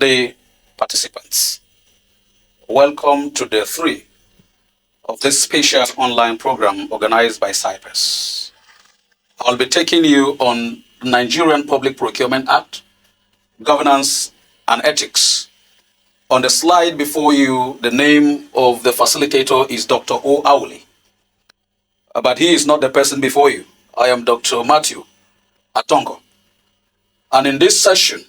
the participants. Welcome to day 3 of this special online program organized by Cyprus. I'll be taking you on the Nigerian Public Procurement Act, Governance and Ethics. On the slide before you, the name of the facilitator is Dr. O. Auli. But he is not the person before you. I am Dr. Mathew Atonko. And in this session,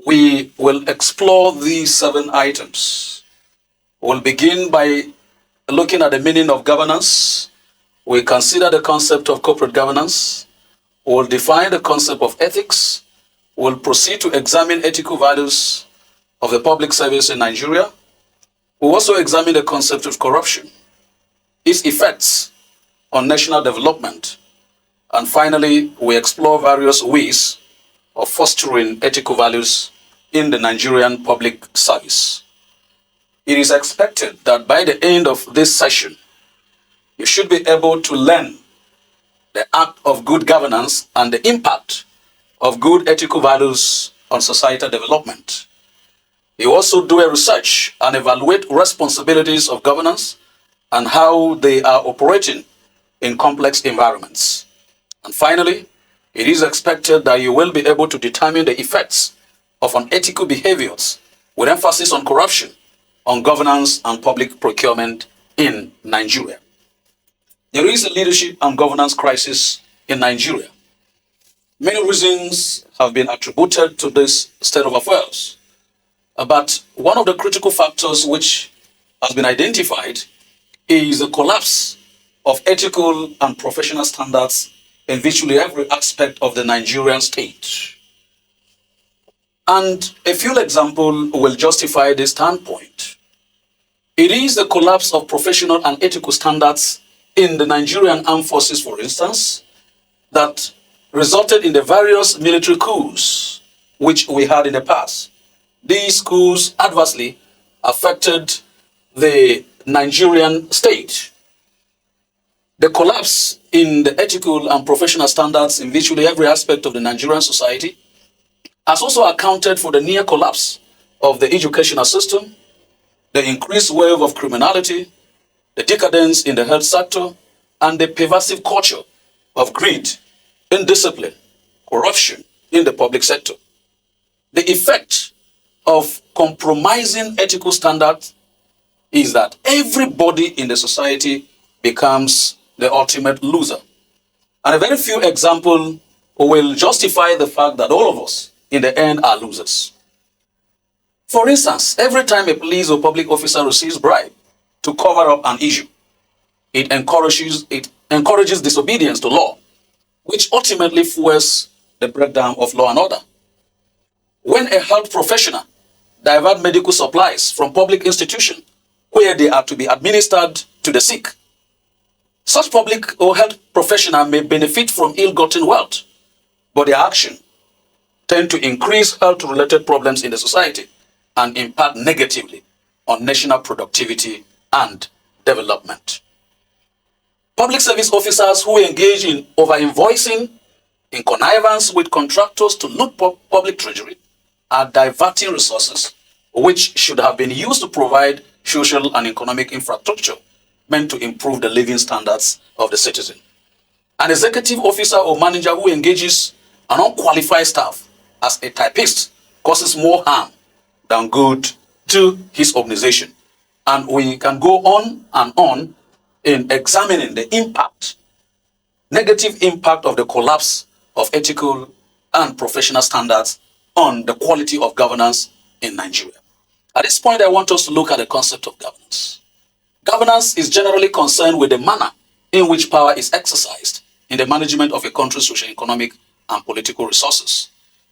we will explore these 7 items. We'll begin by looking at the meaning of governance. We'll consider the concept of corporate governance. We'll define the concept of ethics. We'll proceed to examine ethical values of the public service in Nigeria. We'll also examine the concept of corruption, its effects on national development. And finally, we explore various ways of fostering ethical values in the Nigerian public service. It is expected that by the end of this session, you should be able to learn the act of good governance and the impact of good ethical values on societal development. You also do a research and evaluate responsibilities of governance and how they are operating in complex environments. And finally, it is expected that you will be able to determine the effects of unethical behaviors with emphasis on corruption, on governance and public procurement in Nigeria. There is a leadership and governance crisis in Nigeria. Many reasons have been attributed to this state of affairs. But one of the critical factors which has been identified is the collapse of ethical and professional standards in virtually every aspect of the Nigerian state. And a few examples will justify this standpoint. It is the collapse of professional and ethical standards in the Nigerian armed forces, for instance, that resulted in the various military coups which we had in the past. These coups adversely affected the Nigerian state. The collapse in the ethical and professional standards in virtually every aspect of the Nigerian society has also accounted for the near collapse of the educational system, the increased wave of criminality, the decadence in the health sector, and the pervasive culture of greed, indiscipline, corruption in the public sector. The effect of compromising ethical standards is that everybody in the society becomes the ultimate loser. And a very few examples will justify the fact that all of us in the end are losers. For instance, every time a police or public officer receives bribe to cover up an issue, it encourages disobedience to law, which ultimately fuels the breakdown of law and order. When a health professional divert medical supplies from public institutions where they are to be administered to the sick, such public or health professional may benefit from ill-gotten wealth, but their action tend to increase health-related problems in the society and impact negatively on national productivity and development. Public service officers who engage in over-invoicing, in connivance with contractors to loot public treasury, are diverting resources which should have been used to provide social and economic infrastructure meant to improve the living standards of the citizen. An executive officer or manager who engages an unqualified staff as a typist causes more harm than good to his organization. And we can go on and on in examining the impact, negative impact of the collapse of ethical and professional standards on the quality of governance in Nigeria. At this point, I want us to look at the concept of governance. Governance is generally concerned with the manner in which power is exercised in the management of a country's socio-economic and political resources.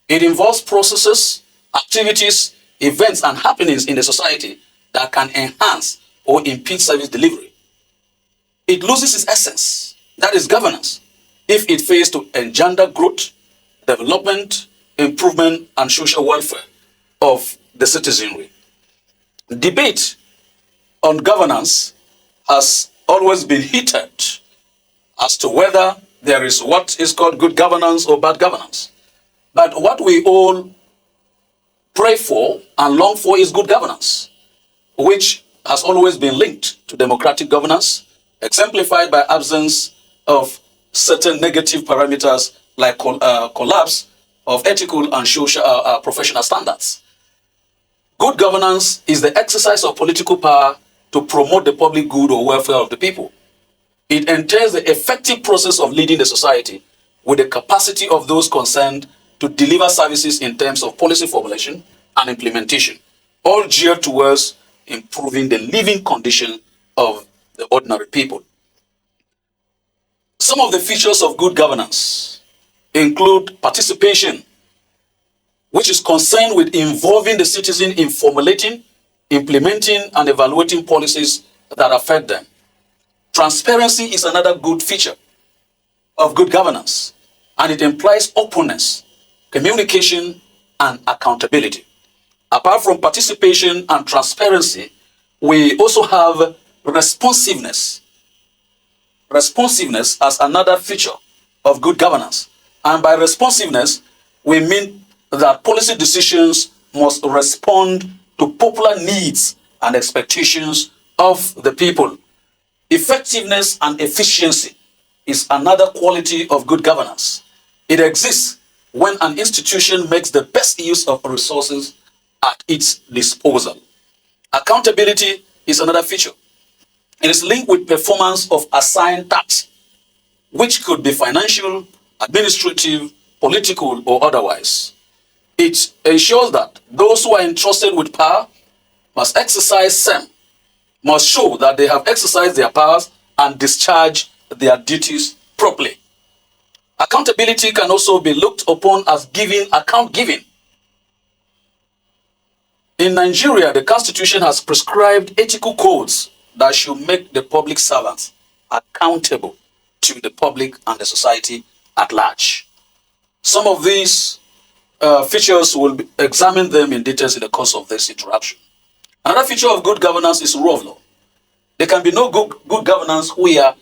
It involves processes, activities, events, and happenings in the society that can enhance or impede service delivery. It loses its essence, that is governance, if it fails to engender growth, development, improvement, and social welfare of the citizenry. Debate on governance has always been heated as to whether there is what is called good governance or bad governance. But what we all pray for and long for is good governance, which has always been linked to democratic governance, exemplified by absence of certain negative parameters like collapse of ethical and social professional standards. Good governance is the exercise of political power to promote the public good or welfare of the people. It entails the effective process of leading the society with the capacity of those concerned to deliver services in terms of policy formulation and implementation, all geared towards improving the living condition of the ordinary people. Some of the features of good governance include participation, which is concerned with involving the citizen in formulating, implementing, and evaluating policies that affect them. Transparency is another good feature of good governance, and it implies openness, communication, and accountability. Apart from participation and transparency, we also have responsiveness. Responsiveness as another feature of good governance. And by responsiveness, we mean that policy decisions must respond to popular needs and expectations of the people. Effectiveness and efficiency is another quality of good governance. It exists when an institution makes the best use of resources at its disposal. Accountability is another feature. It is linked with performance of assigned tasks, which could be financial, administrative, political, or otherwise. It ensures that those who are entrusted with power must exercise them, must show that they have exercised their powers and discharge their duties properly. Accountability can also be looked upon as account giving. In Nigeria, the Constitution has prescribed ethical codes that should make the public servants accountable to the public and the society at large. Some of these features will examine them in details in the course of this interaction. Another feature of good governance is rule of law. There can be no good governance where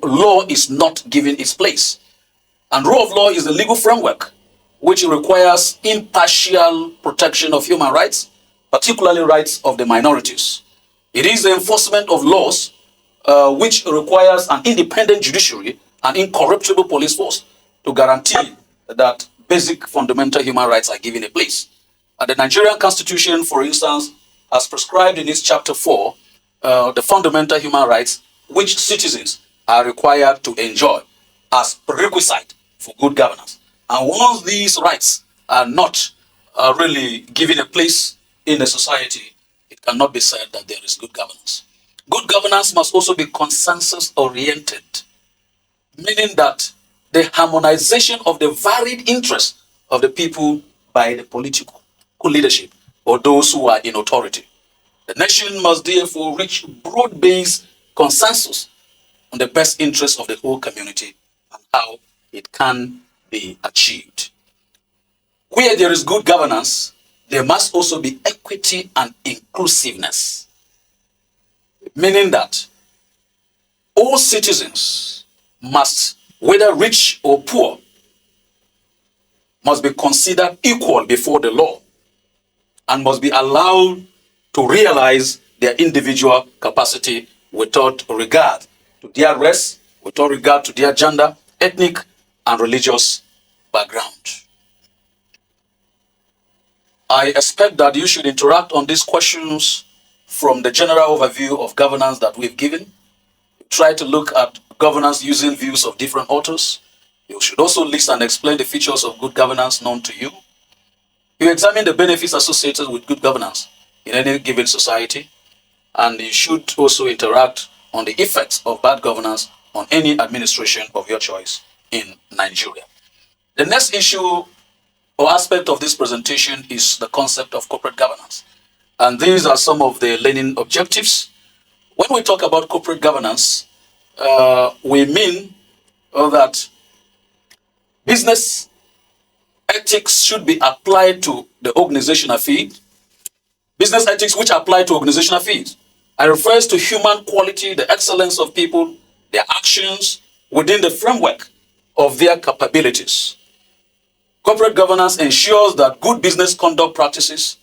law is not given its place. And rule of law is the legal framework which requires impartial protection of human rights, particularly rights of the minorities. It is the enforcement of laws which requires an independent judiciary and incorruptible police force to guarantee that basic fundamental human rights are given a place. And the Nigerian Constitution, for instance, has prescribed in its Chapter 4 the fundamental human rights which citizens are required to enjoy as prerequisite for good governance. And once these rights are not really given a place in the society, it cannot be said that there is good governance. Good governance must also be consensus-oriented, meaning that the harmonization of the varied interests of the people by the political leadership or those who are in authority. The nation must therefore reach broad-based consensus on the best interests of the whole community and how it can be achieved. Where there is good governance, there must also be equity and inclusiveness, meaning that all citizens must, whether rich or poor, must be considered equal before the law and must be allowed to realize their individual capacity without regard to their race, without regard to their gender, ethnic, and religious background. I expect that you should interact on these questions from the general overview of governance that we've given. Try to look at governance using views of different authors. You should also list and explain the features of good governance known to you. You examine the benefits associated with good governance in any given society, and you should also interact on the effects of bad governance on any administration of your choice in Nigeria. The next issue or aspect of this presentation is the concept of corporate governance. And these are some of the learning objectives. When we talk about corporate governance, we mean that business ethics should be applied to the organizational field. Business ethics which apply to organizational fields. It refers to human quality, the excellence of people, their actions within the framework of their capabilities. Corporate governance ensures that good business conduct practices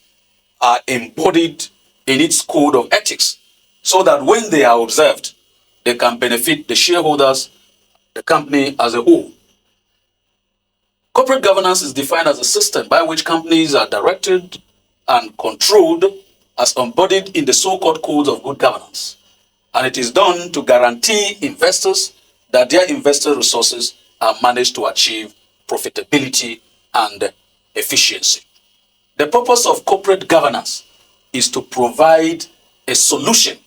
are embodied in its code of ethics so that when they are observed, they can benefit the shareholders, the company as a whole. Corporate governance is defined as a system by which companies are directed and controlled as embodied in the so-called codes of good governance. And it is done to guarantee investors that their investor resources are managed to achieve profitability and efficiency. The purpose of corporate governance is to provide a solution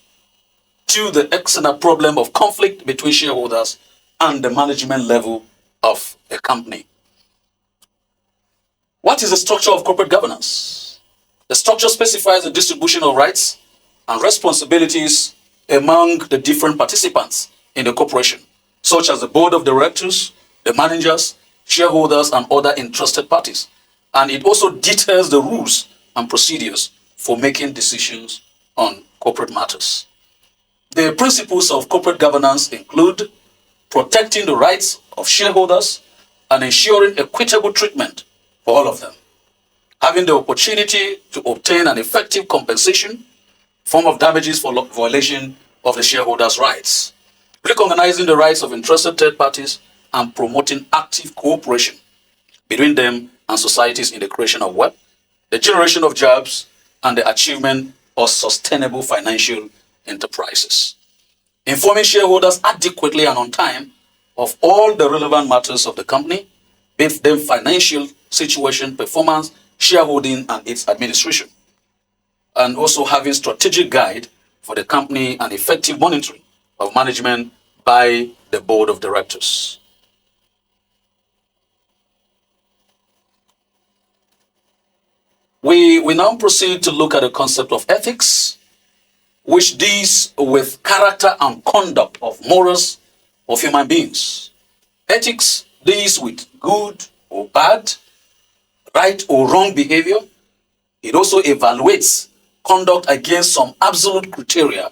to the external problem of conflict between shareholders and the management level of a company. What is the structure of corporate governance? The structure specifies the distribution of rights and responsibilities among the different participants in the corporation, such as the board of directors, the managers, shareholders, and other interested parties. And it also details the rules and procedures for making decisions on corporate matters. The principles of corporate governance include protecting the rights of shareholders and ensuring equitable treatment for all of them, having the opportunity to obtain an effective compensation, form of damages for violation of the shareholders' rights, recognizing the rights of interested third parties, and promoting active cooperation between them and societies in the creation of wealth, the generation of jobs, and the achievement of sustainable financial enterprises. Informing shareholders adequately and on time of all the relevant matters of the company, be them financial situation, performance, shareholding, and its administration. And also having strategic guide for the company and effective monitoring of management by the board of directors. We now proceed to look at the concept of ethics, which deals with character and conduct of morals of human beings. Ethics deals with good or bad, right or wrong behavior. It also evaluates conduct against some absolute criteria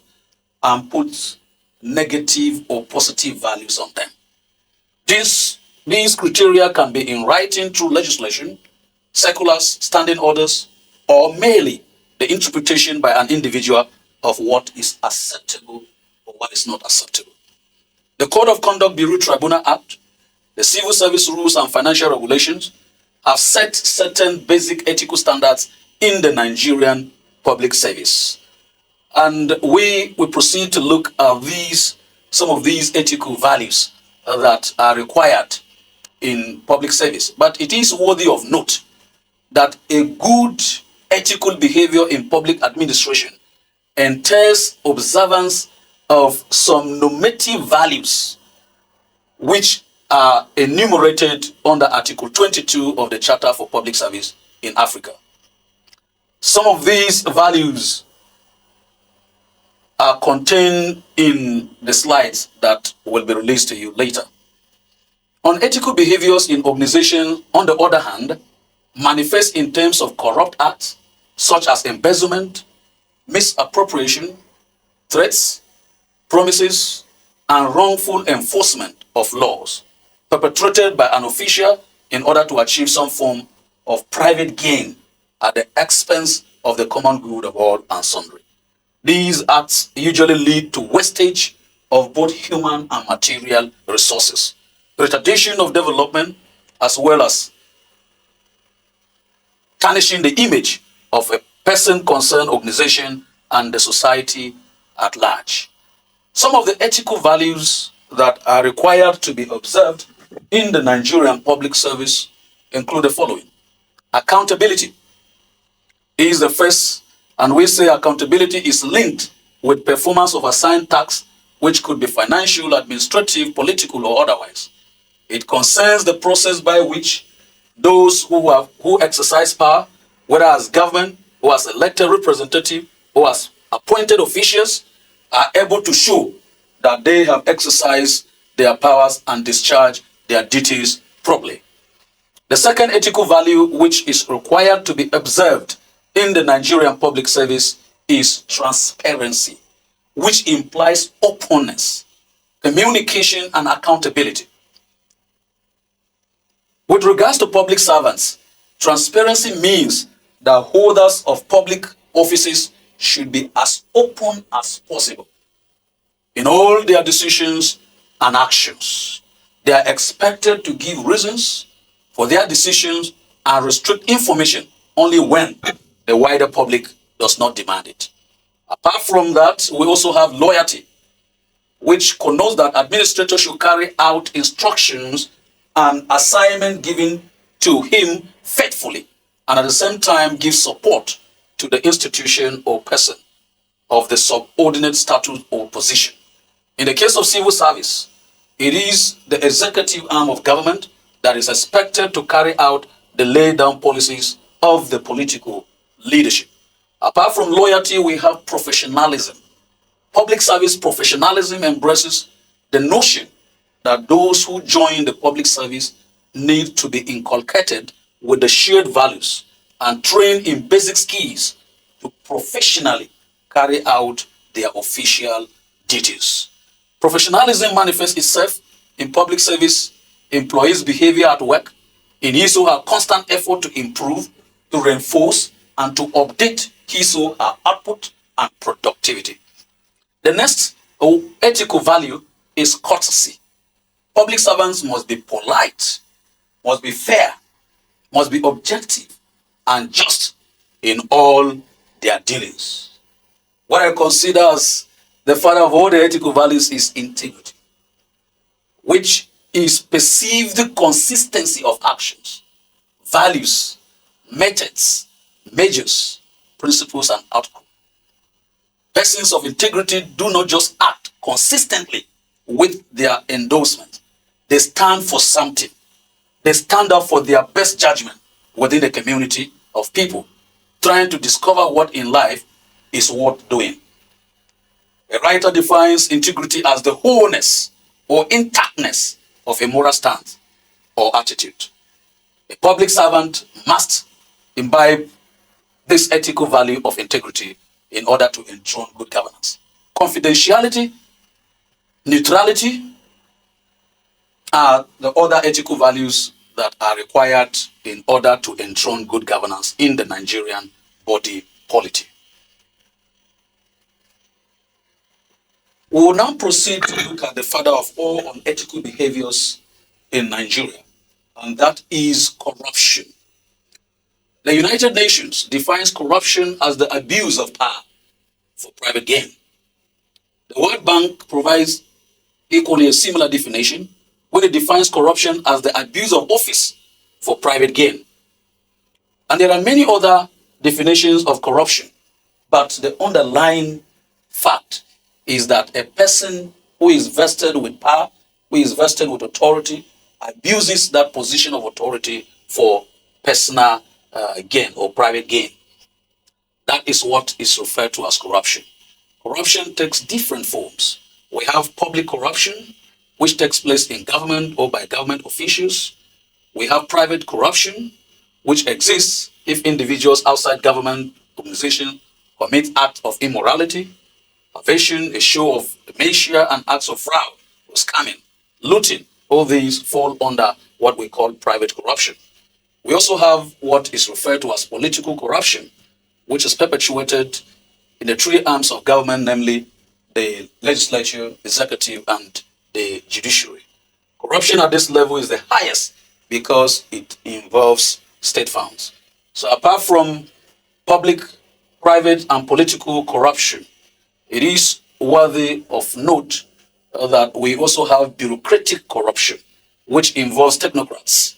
and puts negative or positive values on them. These criteria can be in writing through legislation, circulars, standing orders, or merely the interpretation by an individual of what is acceptable or what is not acceptable. The Code of Conduct Bureau Tribunal Act, the Civil Service Rules and Financial Regulations have set certain basic ethical standards in the Nigerian public service. And we will proceed to look at some of these ethical values that are required in public service. But it is worthy of note that a good ethical behavior in public administration entails observance of some normative values which are enumerated under Article 22 of the Charter for Public Service in Africa. Some of these values are contained in the slides that will be released to you later. Unethical behaviors in organizations, on the other hand, manifest in terms of corrupt acts such as embezzlement, misappropriation, threats, promises, and wrongful enforcement of laws perpetrated by an official in order to achieve some form of private gain at the expense of the common good of all and sundry. These acts usually lead to wastage of both human and material resources, retardation of development, as well as tarnishing the image of a person concerned organization and the society at large. Some of the ethical values that are required to be observed in the Nigerian public service include the following. Accountability is the first, and we say accountability is linked with performance of assigned tasks, which could be financial, administrative, political, or otherwise. It concerns the process by which those who exercise power, whether as government, or as elected representative, or as appointed officials, are able to show that they have exercised their powers and discharged their duties properly. The second ethical value which is required to be observed in the Nigerian public service is transparency, which implies openness, communication, and accountability. With regards to public servants, transparency means that holders of public offices should be as open as possible in all their decisions and actions. They are expected to give reasons for their decisions and restrict information only when the wider public does not demand it. Apart from that, we also have loyalty, which connotes that administrators should carry out instructions and assignment given to him faithfully, and at the same time give support to the institution or person of the subordinate status or position. In the case of civil service, it is the executive arm of government that is expected to carry out the laid down policies of the political leadership. Apart from loyalty, we have professionalism. Public service professionalism embraces the notion that those who join the public service need to be inculcated with the shared values and trained in basic skills to professionally carry out their official duties. Professionalism manifests itself in public service employees' behavior at work, in his or her constant effort to improve, to reinforce, and to update his or her output and productivity. The next ethical value is courtesy. Public servants must be polite, must be fair, must be objective, and just in all their dealings. What I consider as the father of all the ethical values is integrity, which is perceived consistency of actions, values, methods, measures, principles, and outcomes. Persons of integrity do not just act consistently with their endorsement. They stand for something. They stand up for their best judgment within the community of people, trying to discover what in life is worth doing. A writer defines integrity as the wholeness or intactness of a moral stance or attitude. A public servant must imbibe this ethical value of integrity in order to enthrone good governance. Confidentiality, neutrality are the other ethical values that are required in order to enthrone good governance in the Nigerian body polity. We will now proceed to look at the father of all unethical behaviors in Nigeria, and that is corruption. The United Nations defines corruption as the abuse of power for private gain. The World Bank provides equally a similar definition, where it defines corruption as the abuse of office for private gain. And there are many other definitions of corruption, but the underlying fact is that a person who is vested with power, who is vested with authority, abuses that position of authority for personal gain or private gain. That is what is referred to as corruption. Corruption takes different forms. We have public corruption, which takes place in government or by government officials. We have private corruption, which exists if individuals outside government organizations commit acts of immorality, perversion, a show of dementia, and acts of fraud, scamming, looting. All these fall under what we call private corruption. We also have what is referred to as political corruption, which is perpetuated in the three arms of government, namely the legislature, executive, and the judiciary. Corruption at this level is the highest because it involves state funds. So apart from public, private, and political corruption, it is worthy of note that we also have bureaucratic corruption, which involves technocrats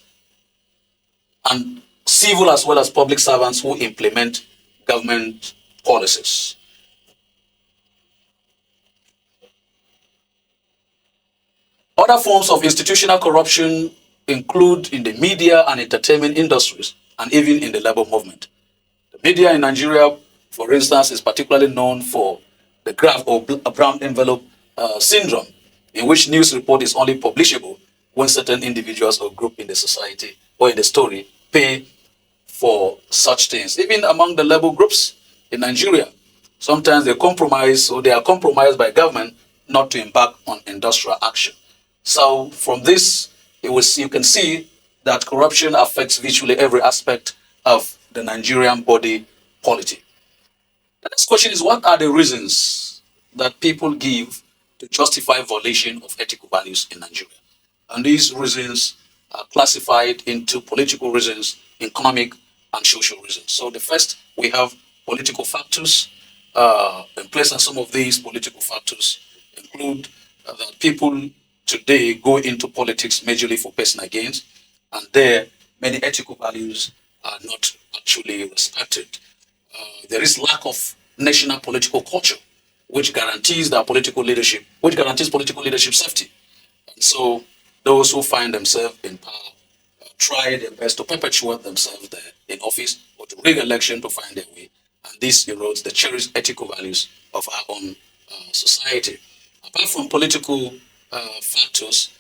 and civil as well as public servants who implement government policies. Other forms of institutional corruption include in the media and entertainment industries and even in the labor movement. The media in Nigeria, for instance, is particularly known for the graft or brown envelope syndrome, in which news report is only publishable when certain individuals or group in the society or in the story pay for such things. Even among the labor groups in Nigeria, sometimes they compromise or they are compromised by government not to embark on industrial action. So from this, you can see that corruption affects virtually every aspect of the Nigerian body politic. The next question is, what are the reasons that people give to justify violation of ethical values in Nigeria? And these reasons are classified into political reasons, economic, and social reasons. So the first, we have political factors. In place, and some of these political factors include that people today go into politics majorly for personal gains, and there many ethical values are not actually respected. There is lack of national political culture, which guarantees political leadership safety. And so those who find themselves in power try their best to perpetuate themselves there in office or to rig election to find their way. And this erodes the cherished ethical values of our own society. Apart from political factors,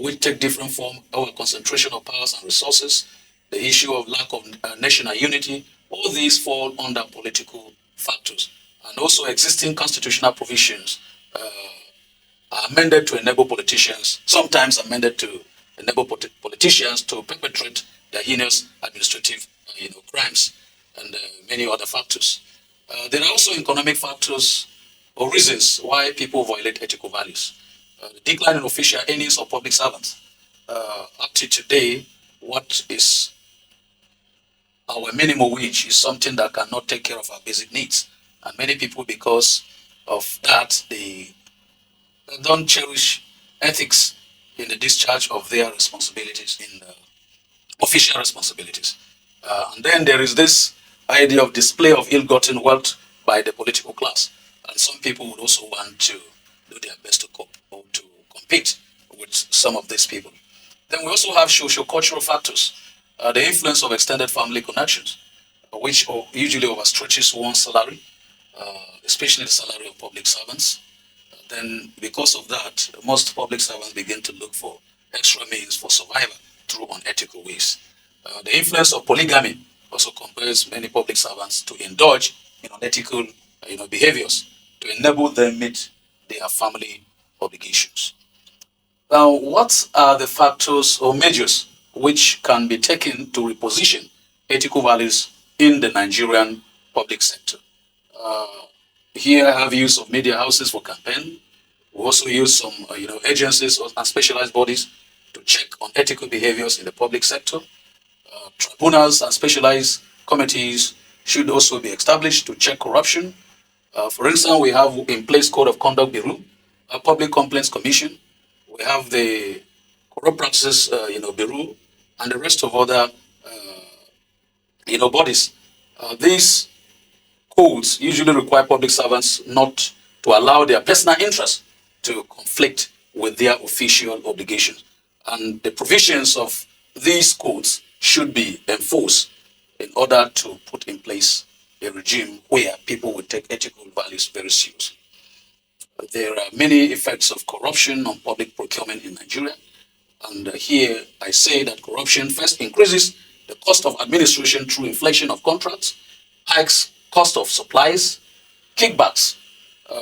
which take different form, our concentration of powers and resources, the issue of lack of national unity, all these fall under political factors. And also existing constitutional provisions are amended to enable politicians, sometimes amended to enable politicians to perpetrate their heinous administrative crimes and many other factors. There are also economic factors or reasons why people violate ethical values. The decline in official earnings of public servants. Up to today, what is our minimum wage is something that cannot take care of our basic needs. And many people, because of that, they don't cherish ethics in the discharge of their responsibilities, in official responsibilities. And then there is this idea of display of ill-gotten wealth by the political class. And some people would also want to do their best to cope or to compete with some of these people. Then we also have socio-cultural factors, the influence of extended family connections, which usually overstretches one's salary, especially the salary of public servants. Then because of that, most public servants begin to look for extra means for survival through unethical ways. The influence of polygamy also compels many public servants to indulge in unethical behaviors to enable them meet their family obligations. Now, what are the factors or measures which can be taken to reposition ethical values in the Nigerian public sector? Here I have use of media houses for campaign. We also use some agencies and specialized bodies to check on ethical behaviors in the public sector. Tribunals and specialized committees should also be established to check corruption. For instance, we have in place Code of Conduct Bureau, a Public Complaints Commission. We have the Corrupt Practices Bureau, and the rest of other bodies. These codes usually require public servants not to allow their personal interests to conflict with their official obligations. And the provisions of these codes should be enforced in order to put in place a regime where people will take ethical values very seriously. There are many effects of corruption on public procurement in Nigeria. And here I say that corruption first increases the cost of administration through inflation of contracts, hikes cost of supplies, kickbacks,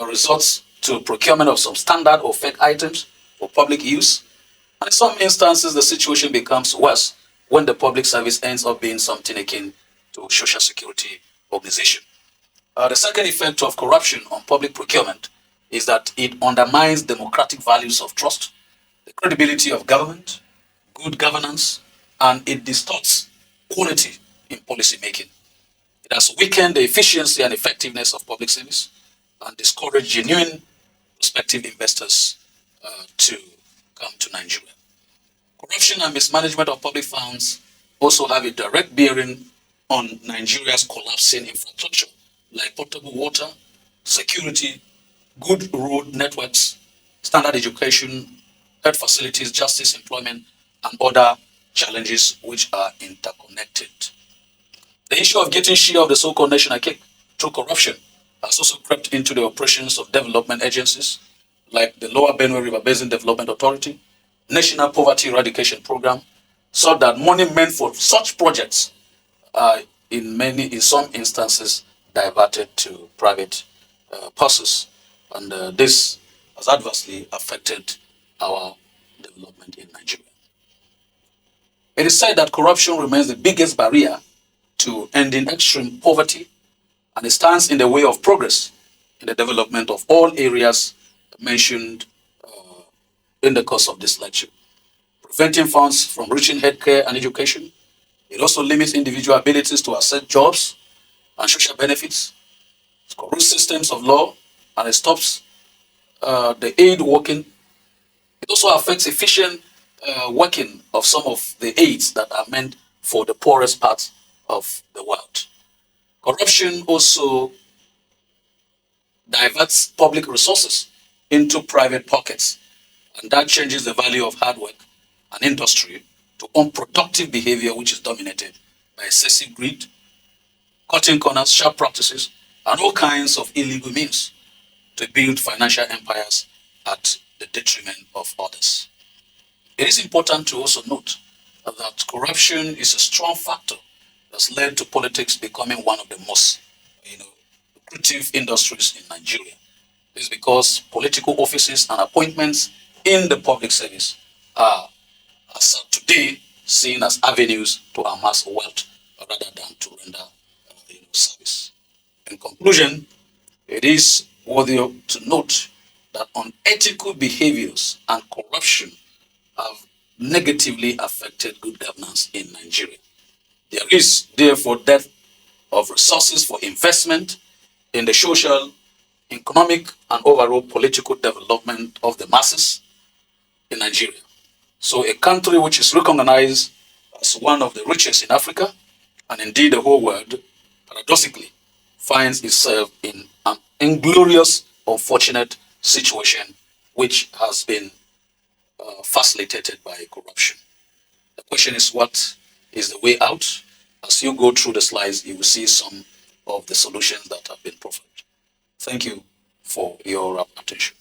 results to procurement of some standard or fake items for public use. And in some instances, the situation becomes worse when the public service ends up being something akin to social security organization. The second effect of corruption on public procurement is that it undermines democratic values of trust, the credibility of government, good governance, and it distorts quality in policy making. It has weakened the efficiency and effectiveness of public service and discouraged genuine prospective investors to come to Nigeria. Corruption and mismanagement of public funds also have a direct bearing on Nigeria's collapsing infrastructure, like potable water, security, good road networks, standard education, health facilities, justice, employment, and other challenges which are interconnected. The issue of getting share of the so-called national cake through corruption has also crept into the operations of development agencies like the Lower Benue River Basin Development Authority, National Poverty Eradication Program, so that money meant for such projects are in some instances diverted to private purses, and this has adversely affected our development in Nigeria. It is said that corruption remains the biggest barrier to ending extreme poverty, and it stands in the way of progress in the development of all areas mentioned in the course of this lecture. Preventing funds from reaching healthcare and education. It also limits individual abilities to access jobs and social benefits. It corrodes systems of law, and it stops the aid working. It also affects efficient working of some of the aids that are meant for the poorest parts of the world. Corruption also diverts public resources into private pockets, and that changes the value of hard work and industry to unproductive behavior, which is dominated by excessive greed, cutting corners, sharp practices, and all kinds of illegal means to build financial empires at the detriment of others. It is important to also note that corruption is a strong factor that's led to politics becoming one of the most, you know, lucrative industries in Nigeria. This is because political offices and appointments in the public service are, as of today, seen as avenues to amass wealth rather than to render service. In conclusion, it is worthy to note that unethical behaviors and corruption have negatively affected good governance in Nigeria. There is therefore depth of resources for investment in the social, economic, and overall political development of the masses in Nigeria. So a country which is recognized as one of the richest in Africa, and indeed the whole world, paradoxically finds itself in an inglorious, unfortunate situation which has been facilitated by corruption. The question is, what is the way out? As you go through the slides, you will see some of the solutions that have been proffered. Thank you for your attention.